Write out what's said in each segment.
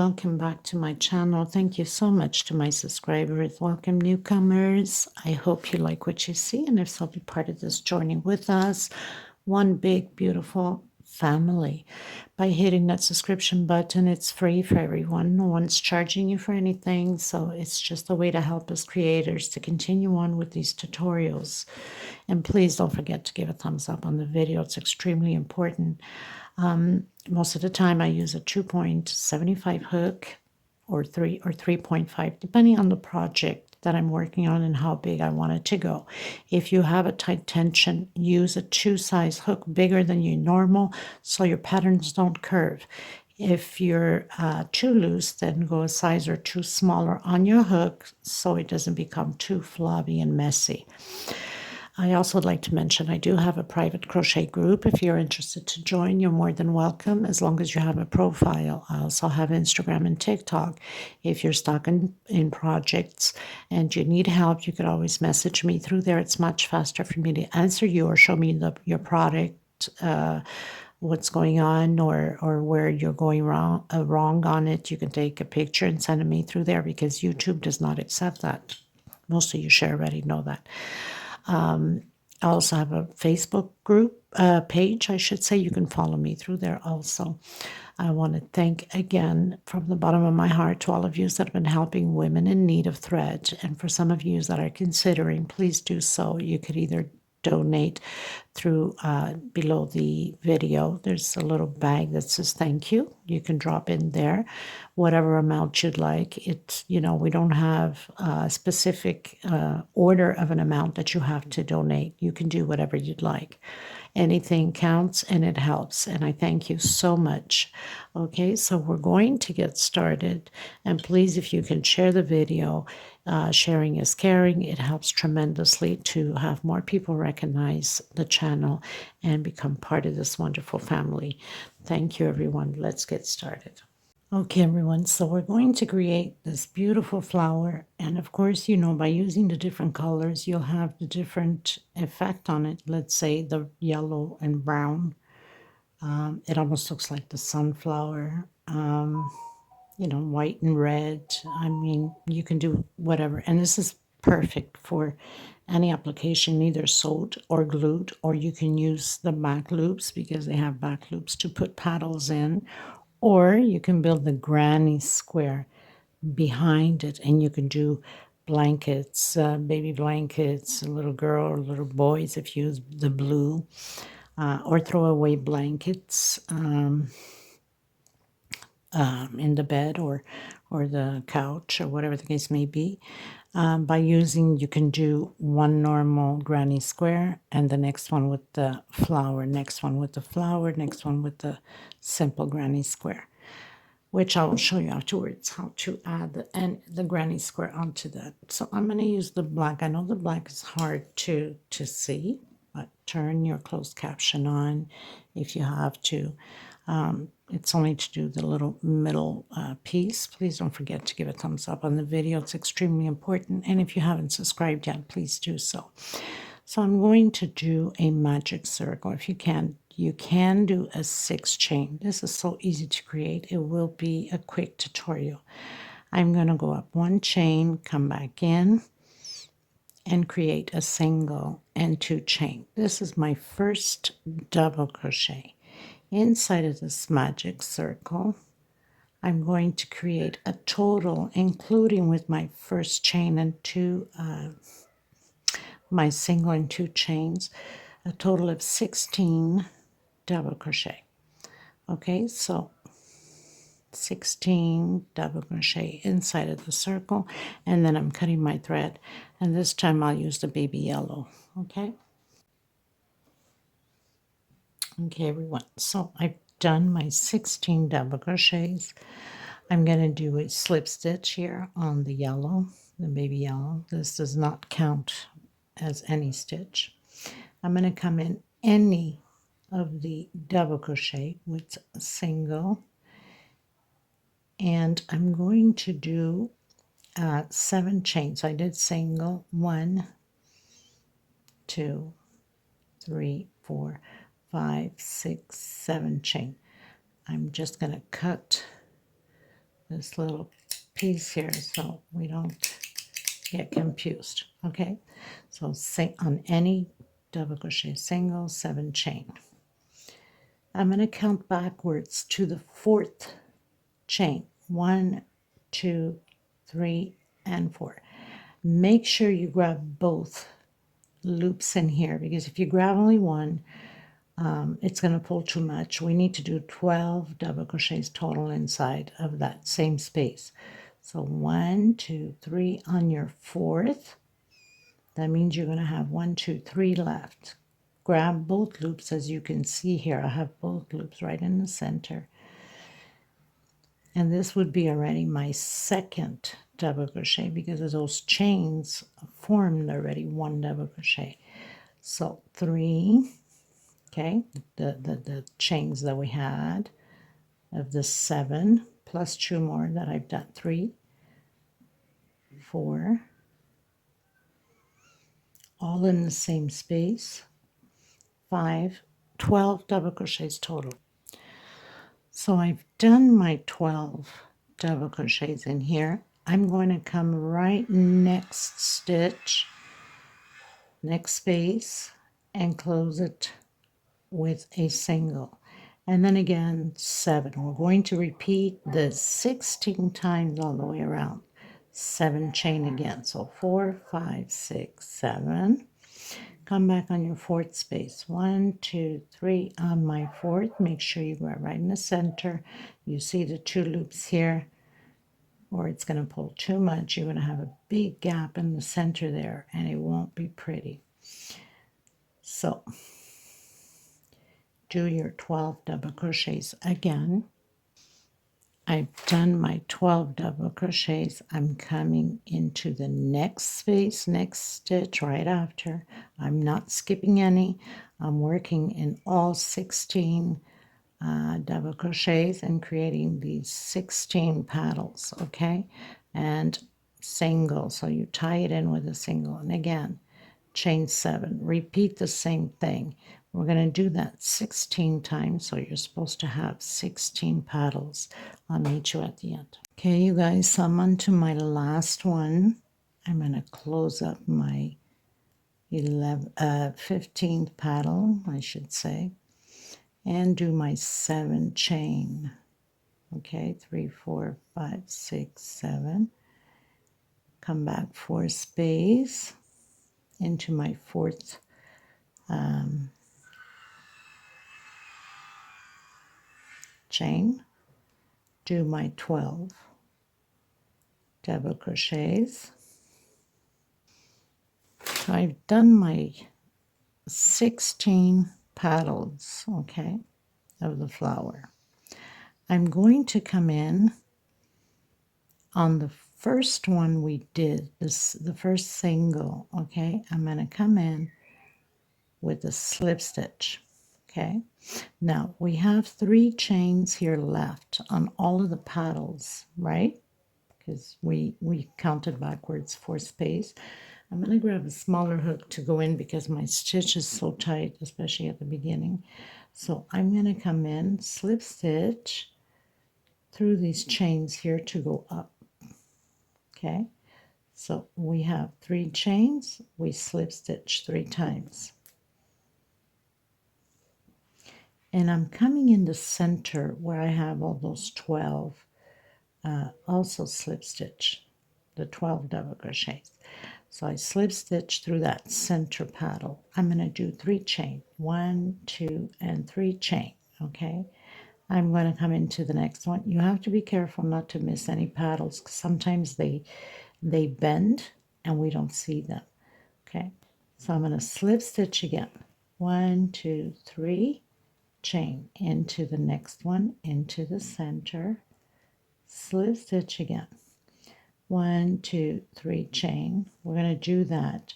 welcome back to my channel. Thank you so much to my subscribers. Welcome newcomers. I hope you like what you see, and if so, be part of this journey with us. One big beautiful family. By hitting that subscription button, it's free for everyone. No one's charging you for anything, so it's just a way to help us creators to continue on with these tutorials. And please don't forget to give a thumbs up on the video. It's extremely important. Most of the time I use a 2.75 hook or 3.5, depending on the project that I'm working on and how big I want it to go. If you have a tight tension, use a 2-size hook bigger than your normal so your patterns don't curve. If you're too loose, then go a size or 2 smaller on your hook so it doesn't become too floppy and messy. I also would like to mention I do have a private crochet group. If you're interested to join, you're more than welcome, as long as you have a profile. I also have Instagram and TikTok. If you're stuck in projects and you need help, you could always message me through there. It's much faster for me to answer you or show me your product, what's going on, or where you're going wrong on it. You can take a picture and send it me through there, because YouTube does not accept that. Most of you should already know that. I also have a Facebook group page, I should say. You can follow me through there also. I want to thank again from the bottom of my heart to all of you that have been helping women in need of thread. And for some of you that are considering, please do so. You could either donate through below the video. There's a little bag that says thank you. You can drop in there whatever amount you'd like. It's, we don't have a specific order of an amount that you have to donate. You can do whatever you'd like. Anything counts and it helps, and I thank you so much. Okay, so we're going to get started, and please, if you can share the video, sharing is caring. It helps tremendously to have more people recognize the channel and become part of this wonderful family. Thank you, everyone. Let's get started. Okay, everyone, so we're going to create this beautiful flower, and of course, by using the different colors, you'll have the different effect on it. Let's say the yellow and brown. It almost looks like the sunflower. White and red. I mean, you can do whatever, and this is perfect for any application, either sewed or glued, or you can use the back loops, because they have back loops to put petals in. Or you can build the granny square behind it, and you can do blankets, baby blankets, little girl or little boys if you use the blue, or throwaway blankets in the bed or the couch, or whatever the case may be. You can do one normal granny square, and the next one with the flower, next one with the flower, next one with the simple granny square, which I will show you afterwards how to add the granny square onto that. So I'm going to use the black. I know the black is hard to see, but turn your closed caption on if you have to. It's only to do the little middle piece. Please don't forget to give a thumbs up on the video. It's extremely important. And if you haven't subscribed yet, please do so. So I'm going to do a magic circle. If you can do a 6 chain. This is so easy to create. It will be a quick tutorial. I'm going to go up 1 chain, come back in, and create a single and 2 chain. This is my first double crochet. Inside of this magic circle, I'm going to create a total, including with my first chain and 2, my single and 2 chains, a total of 16 double crochet. Okay, so 16 double crochet inside of the circle, and then I'm cutting my thread, and this time I'll use the baby yellow. Okay, everyone, so I've done my 16 double crochets. I'm going to do a slip stitch here on the yellow, the baby yellow. This does not count as any stitch. I'm going to come in any of the double crochet with a single, and I'm going to do 7 chains. I did single, 1, 2, 3, 4, 5, 6, 7 chain. I'm just going to cut this little piece here so we don't get confused. Okay, so say on any double crochet single, 7 chain. I'm going to count backwards to the 4th chain. 1, 2, 3, and 4. Make sure you grab both loops in here, because if you grab only one, it's going to pull too much. We need to do 12 double crochets total inside of that same space. So 1, 2, 3 on your 4th. That means you're going to have 1, 2, 3 left. Grab both loops. As you can see here, I have both loops right in the center. And this would be already my 2nd double crochet, because of those chains formed already 1 double crochet. So 3, okay, the chains that we had of the 7 plus 2 more that I've done. 3, 4, all in the same space. 5, 12 double crochets total. So I've done my 12 double crochets in here. I'm going to come right next stitch, next space, and close it with a single. And then again 7. We're going to repeat the 16 times all the way around. 7 chain again. So 4, 5, 6, 7. Come back on your 4th space. 1, 2, 3 on my 4th. Make sure you go right in the center. You see the 2 loops here, or it's going to pull too much. You're going to have a big gap in the center there, and it won't be pretty. So do your 12 double crochets again. I've done my 12 double crochets. I'm coming into the next space, next stitch right after. I'm not skipping any. I'm working in all 16 double crochets and creating these 16 paddles, okay? And single, so you tie it in with a single. And again, chain 7. Repeat the same thing. We're going to do that 16 times, so you're supposed to have 16 paddles. I'll meet you at the end. Okay, you guys, so I'm on to my last one. I'm going to close up my 15th paddle, I should say, and do my 7 chain. Okay, 3, 4, 5, 6, 7. Come back 4 space into my 4th chain, do my 12 double crochets. So I've done my 16 paddles, okay, of the flower. I'm going to come in on the first one we did, the first single, okay. I'm going to come in with a slip stitch, okay. Now we have 3 chains here left on all of the paddles, right? Because we counted backwards 4 space. I'm going to grab a smaller hook to go in because my stitch is so tight, especially at the beginning. So I'm going to come in, slip stitch through these chains here to go up, okay. So we have 3 chains, we slip stitch 3 times. And I'm coming in the center where I have all those 12, also slip stitch the 12 double crochets. So I slip stitch through that center paddle. I'm going to do 3 chain, 1, 2, and 3 chain, okay. I'm going to come into the next one. You have to be careful not to miss any paddles, because sometimes they bend and we don't see them, okay. So I'm going to slip stitch again, 1, 2, 3, chain into the next one, into the center, slip stitch again, 1, 2, 3, chain. We're going to do that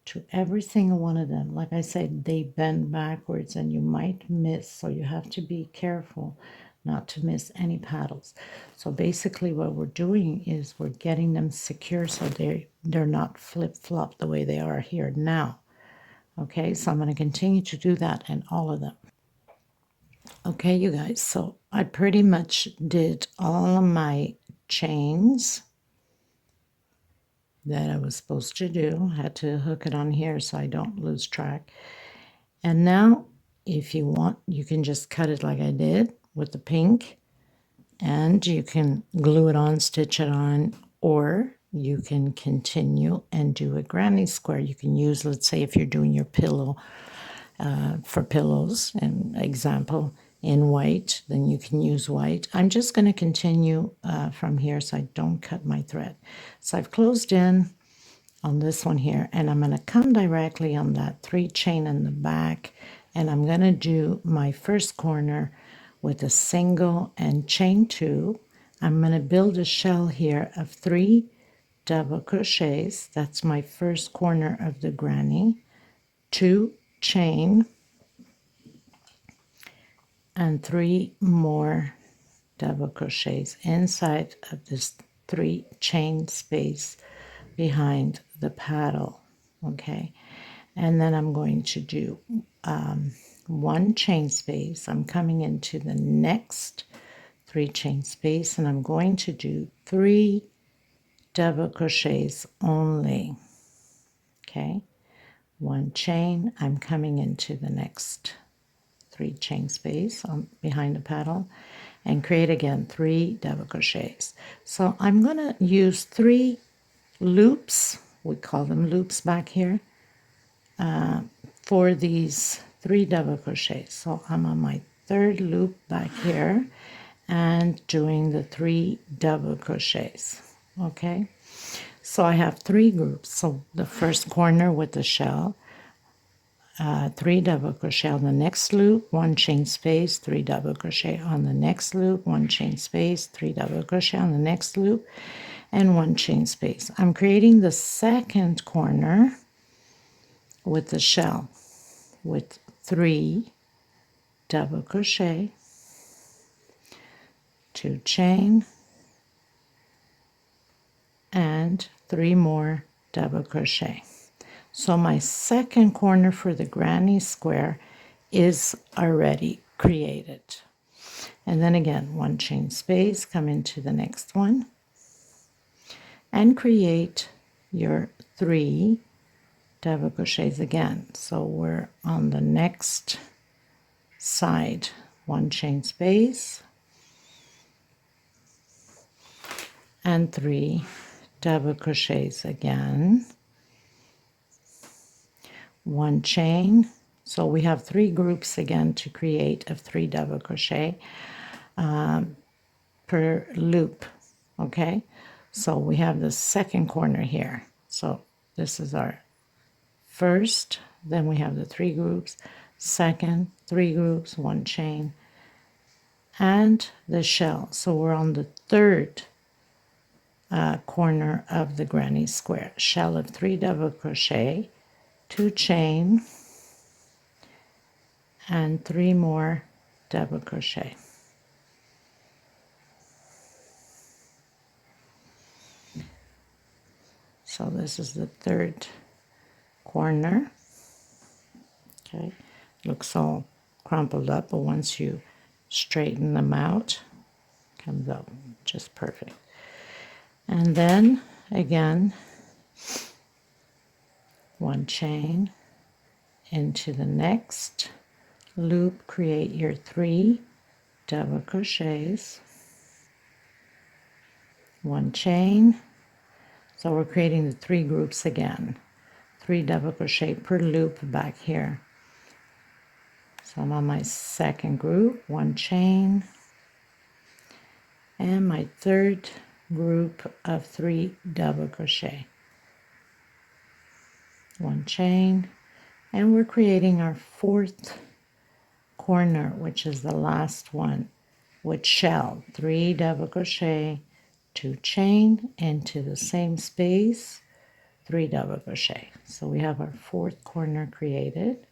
to every single one of them. Like I said, they bend backwards and you might miss, so you have to be careful not to miss any paddles. So basically what we're doing is we're getting them secure so they're not flip-flop the way they are here now. Okay, so I'm going to continue to do that in all of them. Okay, you guys, so I pretty much did all of my chains that I was supposed to do. I had to hook it on here so I don't lose track. And now, if you want, you can just cut it like I did with the pink, and you can glue it on, stitch it on, or you can continue and do a granny square. You can use, let's say, if you're doing your pillow for pillows, an example, in white, then you can use white. I'm just going to continue from here so I don't cut my thread. So I've closed in on this one here, and I'm going to come directly on that 3 chain in the back, and I'm going to do my first corner with a single and chain 2. I'm going to build a shell here of 3 double crochets. That's my first corner of the granny. 2 chain and 3 more double crochets inside of this 3 chain space behind the paddle. Okay, and then I'm going to do 1 chain space. I'm coming into the next 3 chain space, and I'm going to do 3 double crochets only. Okay, 1 chain, I'm coming into the next 3 chain space behind the paddle, and create again 3 double crochets. So I'm going to use 3 loops, we call them loops back here, for these 3 double crochets. So I'm on my 3rd loop back here and doing the 3 double crochets. Okay, so I have 3 groups. So the first corner with the shell, 3 double crochet on the next loop, 1 chain space, 3 double crochet on the next loop, 1 chain space, 3 double crochet on the next loop, and 1 chain space. I'm creating the second corner with the shell with 3 double crochet, 2 chain, and 3 more double crochet. So my second corner for the granny square is already created. And then again, 1 chain space, come into the next one, and create your 3 double crochets again. So we're on the next side, 1 chain space, and 3 double crochets again, 1 chain. So we have 3 groups again to create of 3 double crochet per loop. Okay, so we have the second corner here. So this is our first, then we have the 3 groups, second, 3 groups, 1 chain, and the shell. So we're on the 3rd corner of the granny square. Shell of 3 double crochet, 2 chain, and 3 more double crochet. So this is the 3rd corner. Okay, looks all crumpled up, but once you straighten them out, comes out just perfect. And then again, 1 chain into the next loop, create your 3 double crochets, 1 chain. So we're creating the 3 groups again, 3 double crochet per loop back here. So I'm on my second group, 1 chain, and my 3rd group of 3 double crochet, 1 chain, and we're creating our 4th corner, which is the last one, with shell, 3 double crochet, 2 chain into the same space, 3 double crochet. So we have our 4th corner created.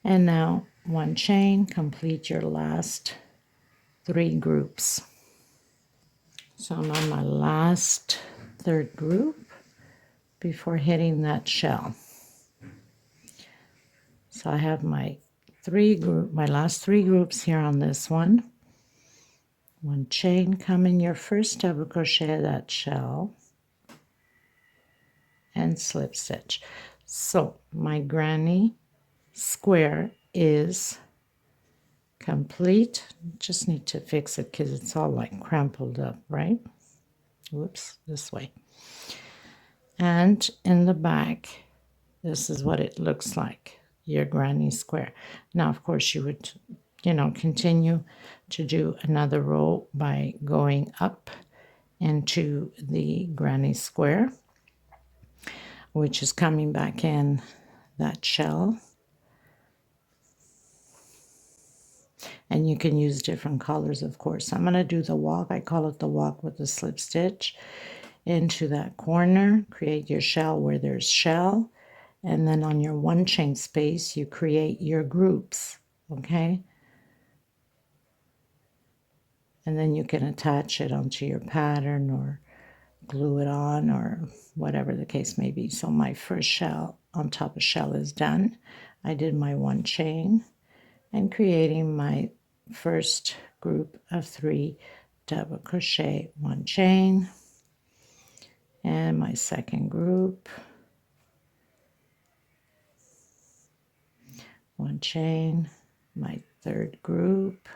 And now 1 chain, complete your last 3 groups. So I'm on my last 3rd group before hitting that shell. So I have my last 3 groups here on this one. 1 chain, come in your first double crochet that shell, and slip stitch. So my granny square is complete. Just need to fix it because it's all like crumpled up, right? Whoops, this way. And in the back, this is what it looks like, your granny square. Now, of course, you would, continue to do another row by going up into the granny square, which is coming back in that shell. And you can use different colors, of course. I'm going to do the walk. I call it the walk with the slip stitch. Into that corner, create your shell where there's shell. And then on your 1 chain space, you create your groups, okay? And then you can attach it onto your pattern or glue it on or whatever the case may be. So my first shell on top of shell is done. I did my 1 chain and creating my first group of 3 double crochet, 1 chain, and my second group, 1 chain, my third group.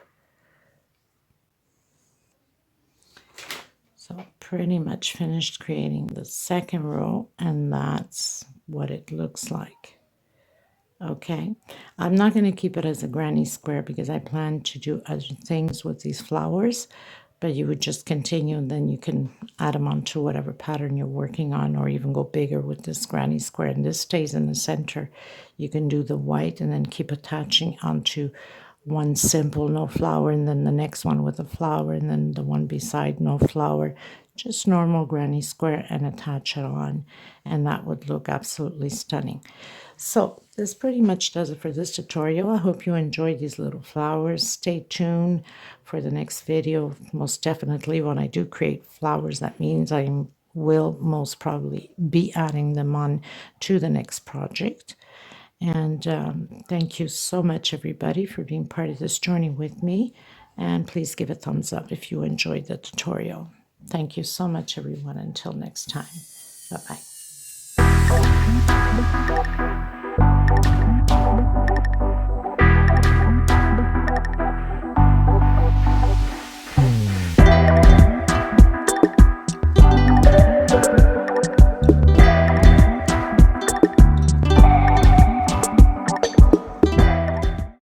So pretty much finished creating the second row, and that's what it looks like. Okay, I'm not going to keep it as a granny square because I plan to do other things with these flowers, but you would just continue and then you can add them onto whatever pattern you're working on, or even go bigger with this granny square. And this stays in the center. You can do the white and then keep attaching onto one simple no flower, and then the next one with a flower, and then the one beside no flower. Just normal granny square and attach it on, and that would look absolutely stunning. So this pretty much does it for this tutorial. I hope you enjoyed these little flowers. Stay tuned for the next video. Most definitely when I do create flowers, that means I will most probably be adding them on to the next project. And thank you so much, everybody, for being part of this journey with me. And please give a thumbs up if you enjoyed the tutorial. Thank you so much, everyone. Until next time. Bye-bye.